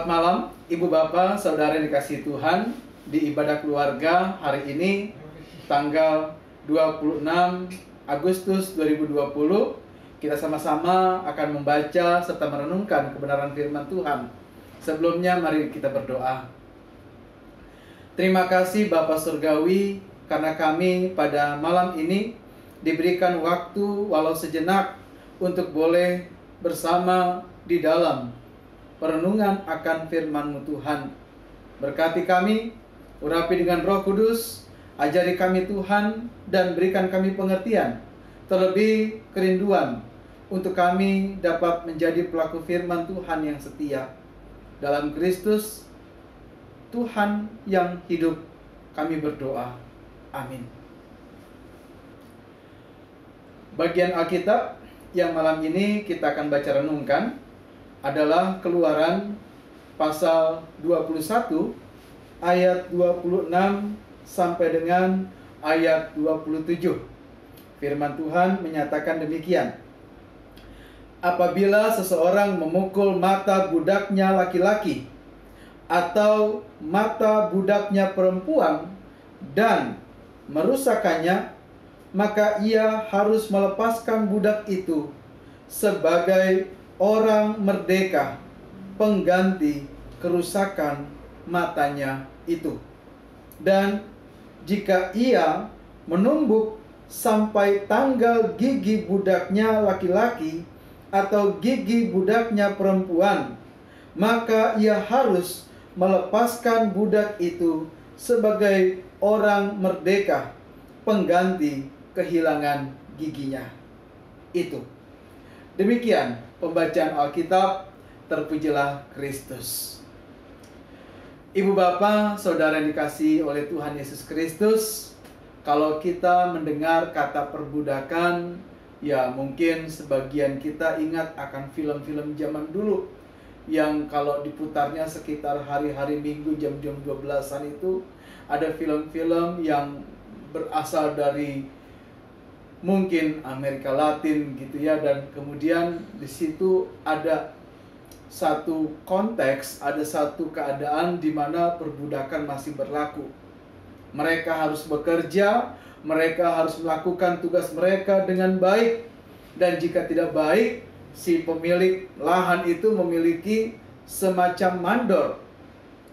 Selamat malam, Ibu Bapak, Saudara yang dikasihi Tuhan. Di ibadah keluarga hari ini, tanggal 26 Agustus 2020, kita sama-sama akan membaca serta merenungkan kebenaran firman Tuhan. Sebelumnya, mari kita berdoa. Terima kasih Bapa Surgawi, karena kami pada malam ini diberikan waktu walau sejenak untuk boleh bersama di dalam perenungan akan firman-Mu Tuhan. Berkati kami, urapi dengan Roh Kudus, ajari kami Tuhan, dan berikan kami pengertian, terlebih kerinduan untuk kami dapat menjadi pelaku firman Tuhan yang setia. Dalam Kristus, Tuhan yang hidup, kami berdoa. Amin. Bagian Alkitab yang malam ini kita akan baca renungkan adalah Keluaran pasal 21 ayat 26 sampai dengan ayat 27. Firman Tuhan menyatakan demikian. Apabila seseorang memukul mata budaknya laki-laki atau mata budaknya perempuan dan merusakkannya, maka ia harus melepaskan budak itu sebagai orang merdeka, pengganti kerusakan matanya itu. Dan jika ia menumbuk sampai tanggal gigi budaknya laki-laki atau gigi budaknya perempuan, maka ia harus melepaskan budak itu sebagai orang merdeka, pengganti kehilangan giginya itu. Demikian pembacaan Alkitab. Terpujilah Kristus. Ibu Bapak, Saudara yang dikasihi oleh Tuhan Yesus Kristus, kalau kita mendengar kata perbudakan, ya mungkin sebagian kita ingat akan film-film zaman dulu yang kalau diputarnya sekitar hari-hari Minggu jam-jam 12-an itu, ada film-film yang berasal dari mungkin Amerika Latin gitu ya, dan kemudian di situ ada satu konteks, ada satu keadaan di mana perbudakan masih berlaku. Mereka harus bekerja, mereka harus melakukan tugas mereka dengan baik, dan jika tidak baik, si pemilik lahan itu memiliki semacam mandor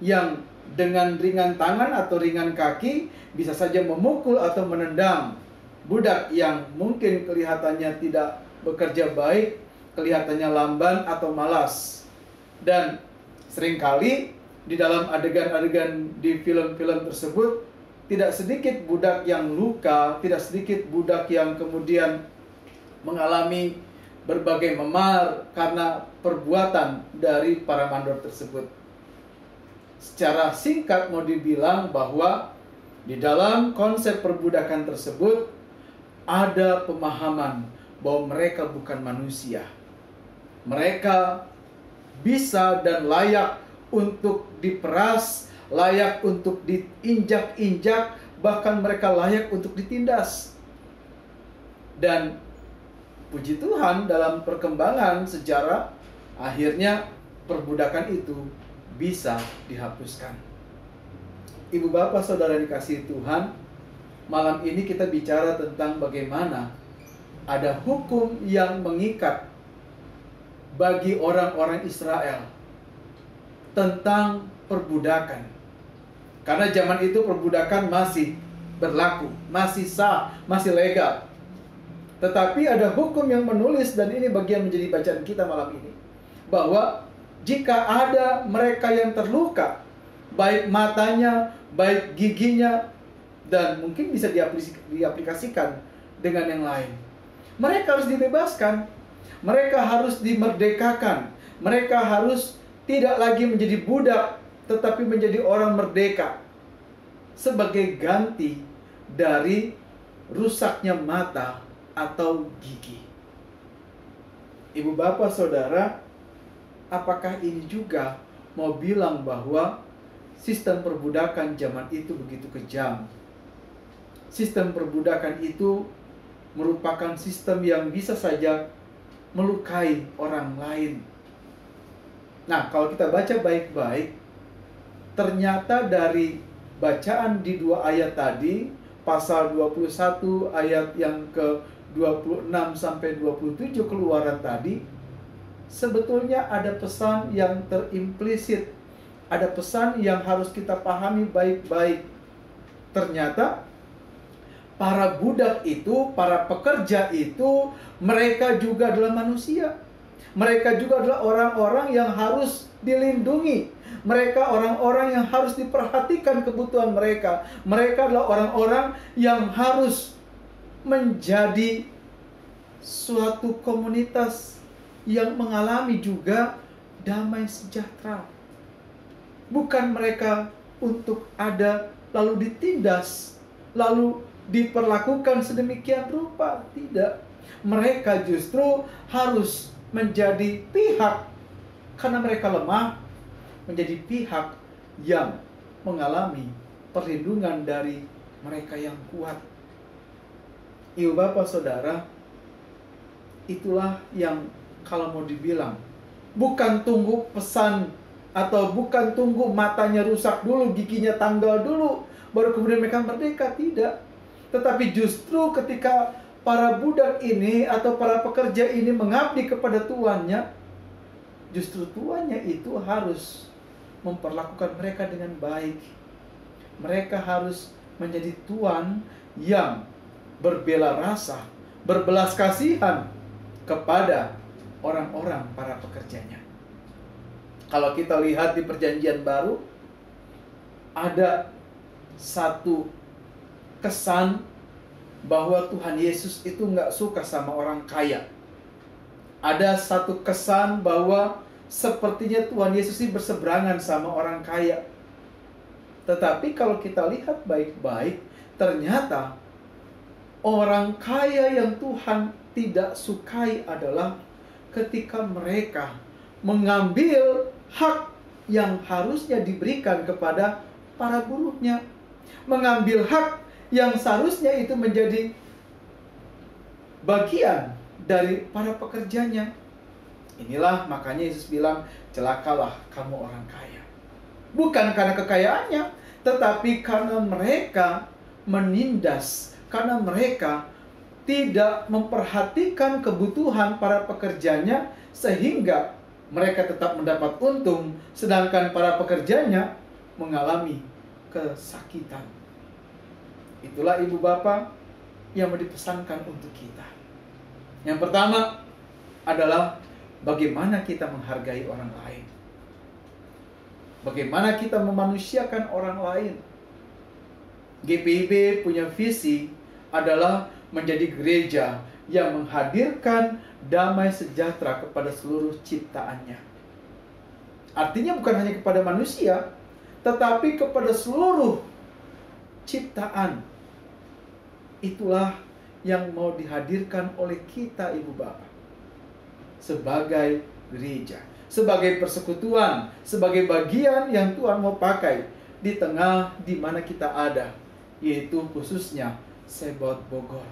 yang dengan ringan tangan atau ringan kaki bisa saja memukul atau menendang budak yang mungkin kelihatannya tidak bekerja baik, kelihatannya lamban atau malas. Dan seringkali di dalam adegan-adegan di film-film tersebut, tidak sedikit budak yang luka, tidak sedikit budak yang kemudian mengalami berbagai memar karena perbuatan dari para mandor tersebut. Secara singkat mau dibilang bahwa di dalam konsep perbudakan tersebut ada pemahaman bahwa mereka bukan manusia. Mereka bisa dan layak untuk diperas, layak untuk diinjak-injak, bahkan mereka layak untuk ditindas. Dan puji Tuhan, dalam perkembangan sejarah, akhirnya perbudakan itu bisa dihapuskan. Ibu Bapak Saudara dikasihi Tuhan, malam ini kita bicara tentang bagaimana ada hukum yang mengikat bagi orang-orang Israel tentang perbudakan. Karena zaman itu perbudakan masih berlaku, masih sah, masih legal. Tetapi ada hukum yang menulis, dan ini bagian menjadi bacaan kita malam ini, bahwa jika ada mereka yang terluka, baik matanya, baik giginya, dan mungkin bisa diaplikasikan dengan yang lain, mereka harus dibebaskan, mereka harus dimerdekakan, mereka harus tidak lagi menjadi budak, tetapi menjadi orang merdeka, sebagai ganti dari rusaknya mata atau gigi. Ibu Bapak Saudara, apakah ini juga mau bilang bahwa sistem perbudakan zaman itu begitu kejam? Sistem perbudakan itu merupakan sistem yang bisa saja melukai orang lain. Nah, kalau kita baca baik-baik, ternyata dari bacaan di 2 ayat tadi, pasal 21 ayat yang ke 26 sampai 27 Keluaran tadi, sebetulnya ada pesan yang terimplisit. Ada pesan yang harus kita pahami baik-baik. Ternyata para budak itu, para pekerja itu, mereka juga adalah manusia. Mereka juga adalah orang-orang yang harus dilindungi. Mereka orang-orang yang harus diperhatikan kebutuhan mereka. Mereka adalah orang-orang yang harus menjadi suatu komunitas yang mengalami juga damai sejahtera. Bukan mereka untuk ada lalu ditindas, lalu diperlakukan sedemikian rupa. Tidak. Mereka justru harus menjadi pihak, karena mereka lemah, menjadi pihak yang mengalami perlindungan dari mereka yang kuat. Ibu bapak saudara, itulah yang kalau mau dibilang, bukan tunggu pesan atau bukan tunggu matanya rusak dulu, giginya tanggal dulu, baru kemudian mereka merdeka. Tidak. Tetapi justru ketika para budak ini atau para pekerja ini mengabdi kepada tuannya, justru tuannya itu harus memperlakukan mereka dengan baik. Mereka harus menjadi tuan yang berbela rasa, berbelas kasihan kepada orang-orang para pekerjanya. Kalau kita lihat di Perjanjian Baru, ada satu kesan bahwa Tuhan Yesus itu nggak suka sama orang kaya. Ada satu kesan bahwa sepertinya Tuhan Yesus ini berseberangan sama orang kaya. Tetapi kalau kita lihat baik-baik, ternyata orang kaya yang Tuhan tidak sukai adalah ketika mereka mengambil hak yang harusnya diberikan kepada para buruhnya, mengambil hak yang seharusnya itu menjadi bagian dari para pekerjanya. Inilah makanya Yesus bilang, celakalah kamu orang kaya. Bukan karena kekayaannya, tetapi karena mereka menindas, karena mereka tidak memperhatikan kebutuhan para pekerjanya, sehingga mereka tetap mendapat untung, sedangkan para pekerjanya mengalami kesakitan. Itulah ibu bapak yang mau dipesankan untuk kita. Yang pertama adalah bagaimana kita menghargai orang lain. Bagaimana kita memanusiakan orang lain. GPIB punya visi adalah menjadi gereja yang menghadirkan damai sejahtera kepada seluruh ciptaannya. Artinya bukan hanya kepada manusia, tetapi kepada seluruh ciptaan. Itulah yang mau dihadirkan oleh kita ibu bapak sebagai gereja, sebagai persekutuan, sebagai bagian yang Tuhan mau pakai di tengah di mana kita ada, yaitu khususnya Sebot Bogor.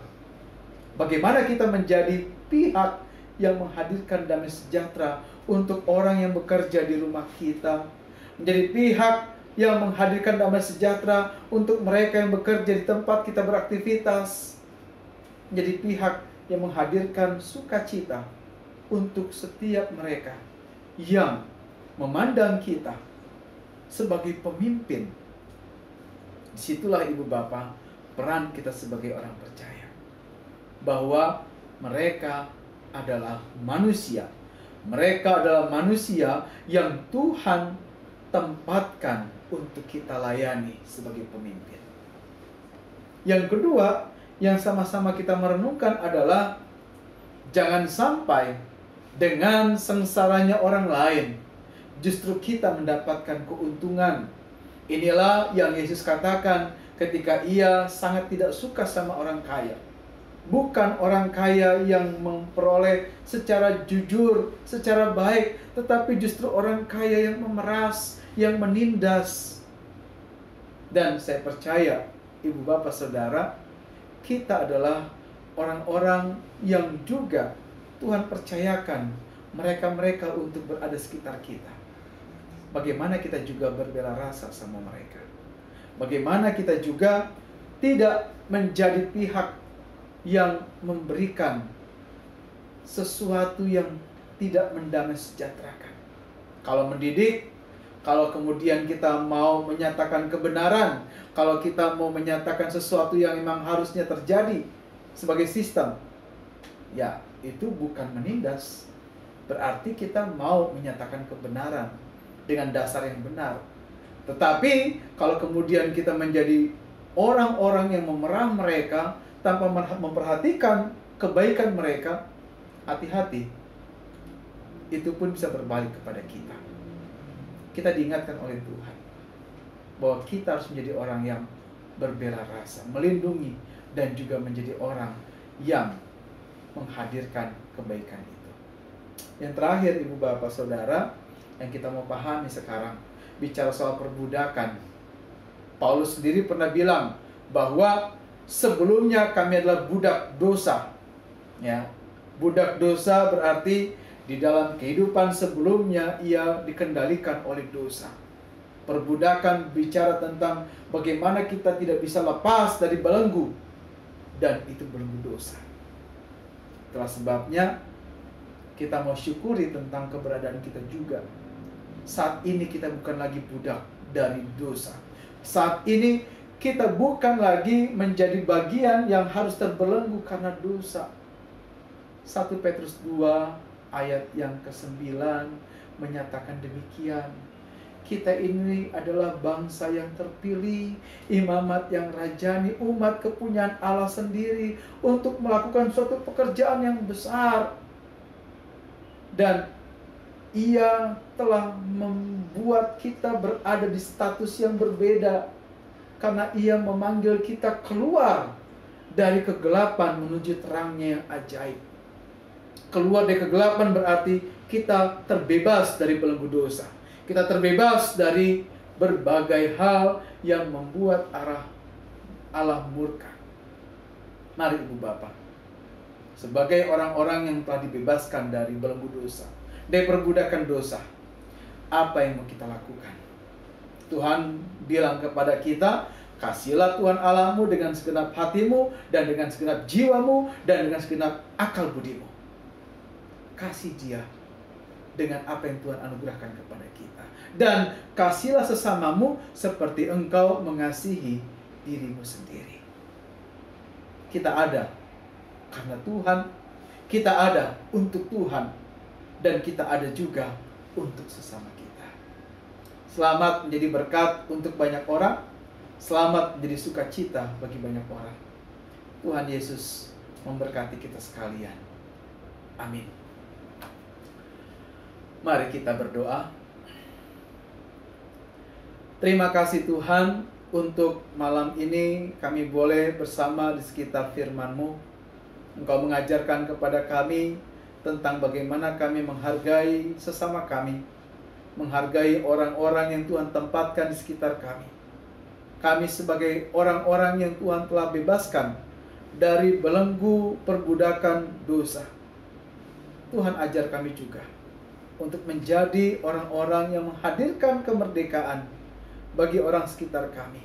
Bagaimana kita menjadi pihak yang menghadirkan damai sejahtera untuk orang yang bekerja di rumah kita, menjadi pihak yang menghadirkan damai sejahtera untuk mereka yang bekerja di tempat kita beraktivitas, menjadi pihak yang menghadirkan sukacita untuk setiap mereka yang memandang kita sebagai pemimpin. Disitulah ibu bapak peran kita sebagai orang percaya, bahwa mereka adalah manusia. Mereka adalah manusia yang Tuhan tempatkan untuk kita layani sebagai pemimpin. Yang kedua, yang sama-sama kita merenungkan adalah jangan sampai dengan sengsaranya orang lain justru kita mendapatkan keuntungan. Inilah yang Yesus katakan ketika ia sangat tidak suka sama orang kaya. Bukan orang kaya yang memperoleh secara jujur, secara baik, tetapi justru orang kaya yang memeras, yang menindas. Dan saya percaya, ibu bapak saudara, kita adalah orang-orang yang juga Tuhan percayakan mereka-mereka untuk berada sekitar kita. bagaimana kita juga berbela rasa sama mereka. Bagaimana kita juga tidak menjadi pihak yang memberikan sesuatu yang tidak mendamai sejahterakan. Kalau mendidik, kalau kemudian kita mau menyatakan kebenaran, kalau kita mau menyatakan sesuatu yang memang harusnya terjadi sebagai sistem, ya itu bukan menindas. Berarti kita mau menyatakan kebenaran dengan dasar yang benar. Tetapi kalau kemudian kita menjadi orang-orang yang memerah mereka tanpa memperhatikan kebaikan mereka, hati-hati, itu pun bisa berbalik kepada kita. Kita diingatkan oleh Tuhan bahwa kita harus menjadi orang yang berbela rasa, melindungi, dan juga menjadi orang yang menghadirkan kebaikan itu. Yang terakhir, Ibu Bapak Saudara, yang kita mau pahami sekarang, bicara soal perbudakan. Paulus sendiri pernah bilang bahwa sebelumnya kami adalah budak dosa. Ya, budak dosa berarti di dalam kehidupan sebelumnya ia dikendalikan oleh dosa. Perbudakan bicara tentang bagaimana kita tidak bisa lepas dari belenggu, dan itu belenggu dosa. Itulah sebabnya kita mau syukuri tentang keberadaan kita juga. Saat ini kita bukan lagi budak dari dosa. Saat ini kita bukan lagi menjadi bagian yang harus terbelenggu karena dosa. 1 Petrus 2 ayat yang ke-9 menyatakan demikian. Kita ini adalah bangsa yang terpilih, imamat yang rajani, umat kepunyaan Allah sendiri untuk melakukan suatu pekerjaan yang besar. Dan Ia telah membuat kita berada di status yang berbeda karena Ia memanggil kita keluar dari kegelapan menuju terangnya yang ajaib. Keluar dari kegelapan berarti kita terbebas dari belenggu dosa. Kita terbebas dari berbagai hal yang membuat Allah murka. Mari Ibu Bapak, sebagai orang-orang yang telah dibebaskan dari belenggu dosa, dari perbudakan dosa, apa yang mau kita lakukan? Tuhan bilang kepada kita, kasihlah Tuhan Allahmu dengan segenap hatimu, dan dengan segenap jiwamu, dan dengan segenap akal budimu. Kasih Dia dengan apa yang Tuhan anugerahkan kepada kita. Dan kasihlah sesamamu seperti engkau mengasihi dirimu sendiri. Kita ada karena Tuhan, kita ada untuk Tuhan, dan kita ada juga untuk sesama kita. Selamat menjadi berkat untuk banyak orang. Selamat menjadi sukacita bagi banyak orang. Tuhan Yesus memberkati kita sekalian. Amin. Mari kita berdoa. Terima kasih Tuhan untuk malam ini kami boleh bersama di sekitar firman-Mu. Engkau mengajarkan kepada kami tentang bagaimana kami menghargai sesama kami, menghargai orang-orang yang Tuhan tempatkan di sekitar kami. Kami sebagai orang-orang yang Tuhan telah bebaskan dari belenggu perbudakan dosa. Tuhan ajar kami juga untuk menjadi orang-orang yang menghadirkan kemerdekaan bagi orang sekitar kami,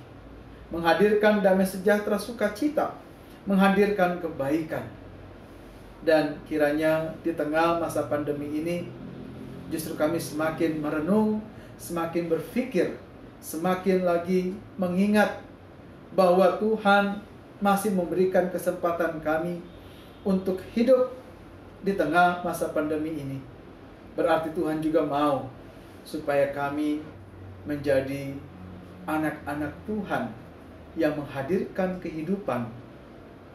menghadirkan damai sejahtera sukacita, menghadirkan kebaikan. Dan kiranya di tengah masa pandemi ini justru kami semakin merenung, semakin berpikir, semakin lagi mengingat bahwa Tuhan masih memberikan kesempatan kami untuk hidup di tengah masa pandemi ini. Berarti Tuhan juga mau supaya kami menjadi anak-anak Tuhan yang menghadirkan kehidupan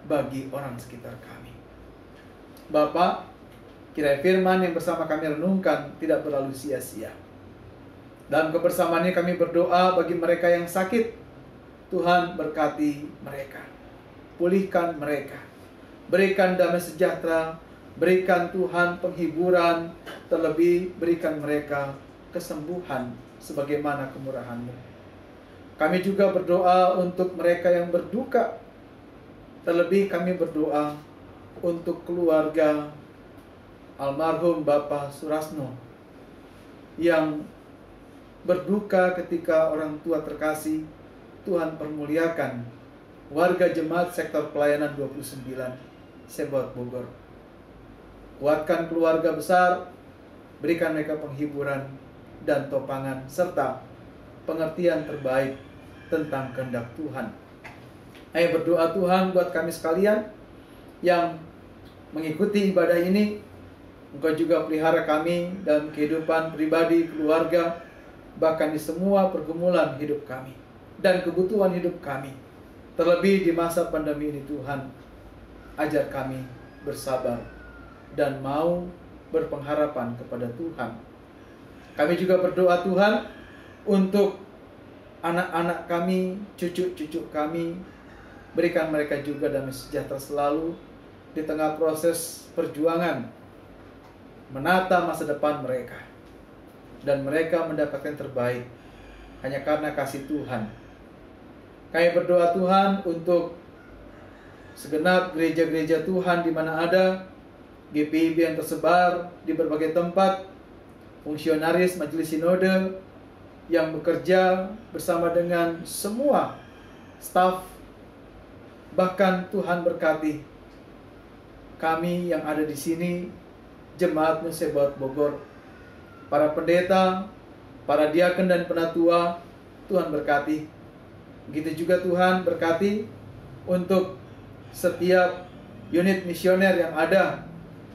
bagi orang sekitar kami. Bapa, kiranya firman yang bersama kami renungkan tidak berlalu sia-sia. Dalam kebersamaan ini kami berdoa bagi mereka yang sakit. Tuhan berkati mereka, pulihkan mereka, berikan damai sejahtera, berikan Tuhan penghiburan, terlebih berikan mereka kesembuhan sebagaimana kemurahan-Mu. Kami juga berdoa untuk mereka yang berduka. Terlebih kami berdoa untuk keluarga almarhum Bapak Surasno yang berduka ketika orang tua terkasih. Tuhan permuliakan warga jemaat sektor pelayanan 29 Sebaot Bogor. Kuatkan keluarga besar, berikan mereka penghiburan dan topangan serta pengertian terbaik tentang kehendak Tuhan. Ayo berdoa Tuhan buat kami sekalian yang mengikuti ibadah ini. Engkau juga pelihara kami dalam kehidupan pribadi, keluarga, bahkan di semua pergumulan hidup kami dan kebutuhan hidup kami. Terlebih di masa pandemi ini Tuhan, ajar kami bersabar dan mau berpengharapan kepada Tuhan. Kami juga berdoa Tuhan untuk anak-anak kami, cucu-cucu kami. Berikan mereka juga damai sejahtera selalu di tengah proses perjuangan menata masa depan mereka. Dan mereka mendapatkan terbaik hanya karena kasih Tuhan. Kami berdoa Tuhan untuk segenap gereja-gereja Tuhan di mana ada, GPIB yang tersebar di berbagai tempat, fungsionaris Majelis Sinode yang bekerja bersama dengan semua staf. Bahkan Tuhan berkati kami yang ada di sini, Jemaat Sebaot Bogor, para pendeta, para diaken dan penatua. Tuhan berkati. Begitu juga Tuhan berkati untuk setiap unit misioner yang ada,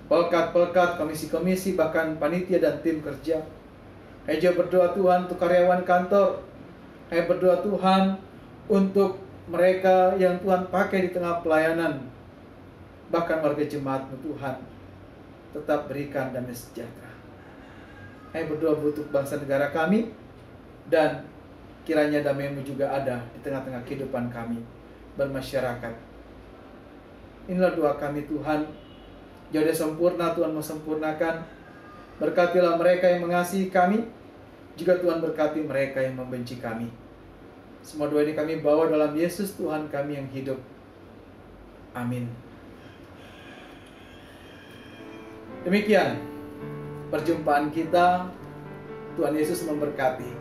pelkat-pelkat, komisi-komisi, bahkan panitia dan tim kerja. Saya juga berdoa Tuhan untuk karyawan kantor. Saya berdoa Tuhan untuk mereka yang Tuhan pakai di tengah pelayanan. Bahkan warga jemaat Tuhan, tetap berikan damai sejahtera. Saya berdoa untuk bangsa negara kami, dan kiranya damai-Mu juga ada di tengah-tengah kehidupan kami bermasyarakat. Inilah doa kami Tuhan. Jauh dari sempurna, Tuhan mau sempurnakan. Berkatilah mereka yang mengasihi kami, juga Tuhan berkati mereka yang membenci kami. Semua doa ini kami bawa dalam Yesus Tuhan kami yang hidup. Amin. Demikian perjumpaan kita. Tuhan Yesus memberkati.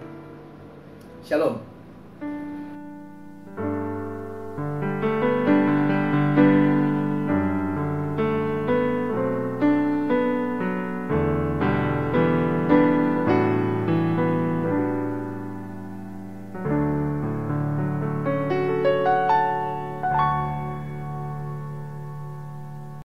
Shalom.